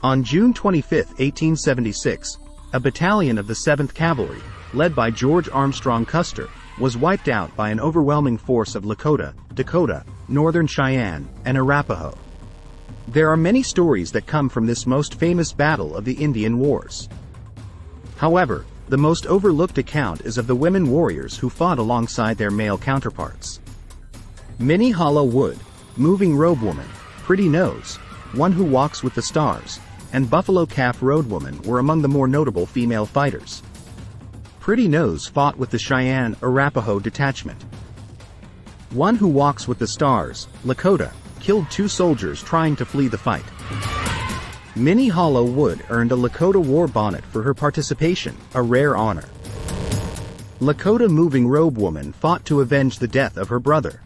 On June 25, 1876, a battalion of the 7th Cavalry, led by George Armstrong Custer, was wiped out by an overwhelming force of Lakota, Dakota, Northern Cheyenne, and Arapaho. There are many stories that come from this most famous battle of the Indian Wars. However, the most overlooked account is of the women warriors who fought alongside their male counterparts. Minnie Hollow Wood, Moving Robe Woman, Pretty Nose, One Who Walks with the Stars, and Buffalo Calf Road Woman were among the more notable female fighters. Pretty Nose fought with the Cheyenne Arapaho detachment. One Who Walks with the Stars, Lakota, killed 2 soldiers trying to flee the fight. Minnie Hollow Wood earned a Lakota war bonnet for her participation, a rare honor. Lakota Moving Robe Woman fought to avenge the death of her brother.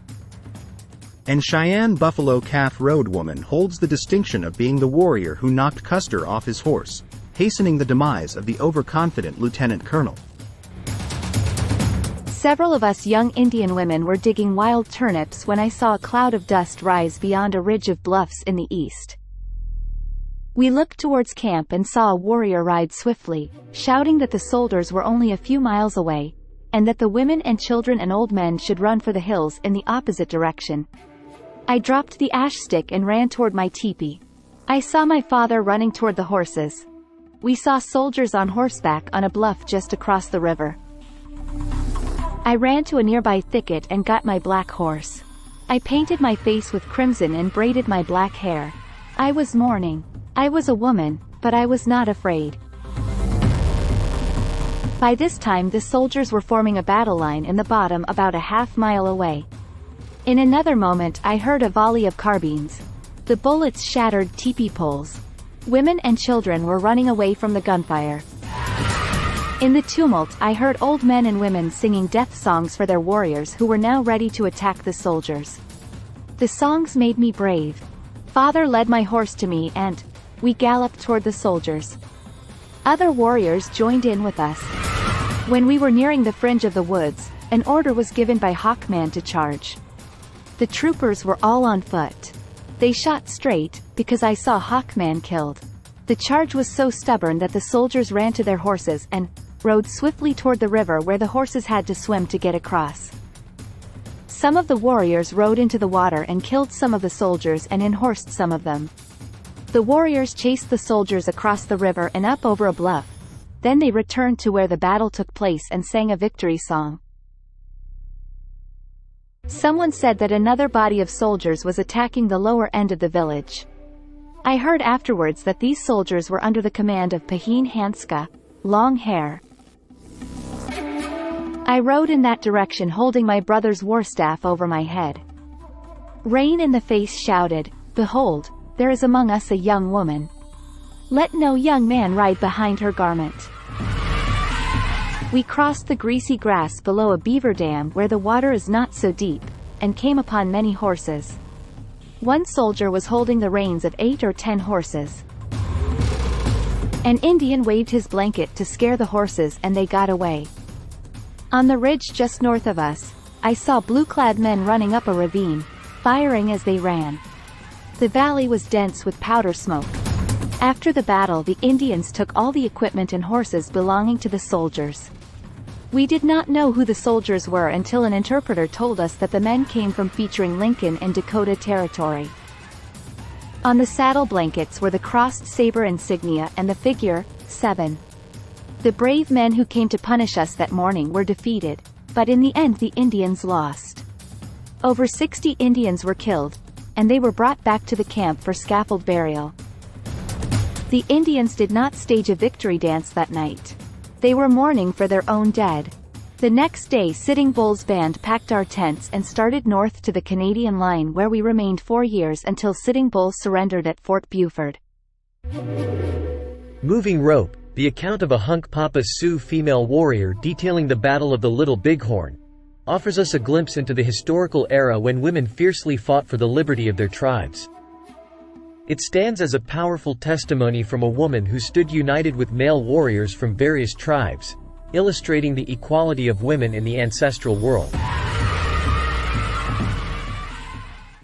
And Cheyenne Buffalo Calf Road Woman holds the distinction of being the warrior who knocked Custer off his horse, hastening the demise of the overconfident lieutenant colonel. Several of us young Indian women were digging wild turnips when I saw a cloud of dust rise beyond a ridge of bluffs in the east. We looked towards camp and saw a warrior ride swiftly, shouting that the soldiers were only a few miles away, and that the women and children and old men should run for the hills in the opposite direction. I dropped the ash stick and ran toward my teepee. I saw my father running toward the horses. We saw soldiers on horseback on a bluff just across the river. I ran to a nearby thicket and got my black horse. I painted my face with crimson and braided my black hair. I was mourning. I was a woman, but I was not afraid. By this time the soldiers were forming a battle line in the bottom about a half-mile away. In another moment I heard a volley of carbines. The bullets shattered teepee poles. Women and children were running away from the gunfire. In the tumult I heard old men and women singing death songs for their warriors who were now ready to attack the soldiers. The songs made me brave. Father led my horse to me and we galloped toward the soldiers. Other warriors joined in with us. When we were nearing the fringe of the woods, an order was given by Hawkman to charge. The troopers were all on foot. They shot straight, because I saw Hawkman killed. The charge was so stubborn that the soldiers ran to their horses and rode swiftly toward the river where the horses had to swim to get across. Some of the warriors rode into the water and killed some of the soldiers and unhorsed some of them. The warriors chased the soldiers across the river and up over a bluff. Then they returned to where the battle took place and sang a victory song. Someone said that another body of soldiers was attacking the lower end of the village. I heard afterwards that these soldiers were under the command of Paheen Hanska, Long Hair. I rode in that direction holding my brother's war staff over my head. Rain in the Face shouted, "Behold, there is among us a young woman. Let no young man ride behind her garment." We crossed the greasy grass below a beaver dam where the water is not so deep, and came upon many horses. One soldier was holding the reins of 8 or 10 horses. An Indian waved his blanket to scare the horses and they got away. On the ridge just north of us, I saw blue-clad men running up a ravine, firing as they ran. The valley was dense with powder smoke. After the battle the Indians took all the equipment and horses belonging to the soldiers. We did not know who the soldiers were until an interpreter told us that the men came from featuring Lincoln and Dakota Territory. On the saddle blankets were the crossed saber insignia and the figure 7. The brave men who came to punish us that morning were defeated, but in the end the Indians lost. Over 60 Indians were killed, and they were brought back to the camp for scaffold burial. The Indians did not stage a victory dance that night. They were mourning for their own dead. The next day Sitting Bull's band packed our tents and started north to the Canadian line where we remained 4 years until Sitting Bull surrendered at Fort Buford. Moving Rope, the account of a Hunkpapa Sioux female warrior detailing the Battle of the Little Bighorn, offers us a glimpse into the historical era when women fiercely fought for the liberty of their tribes. It stands as a powerful testimony from a woman who stood united with male warriors from various tribes, illustrating the equality of women in the ancestral world.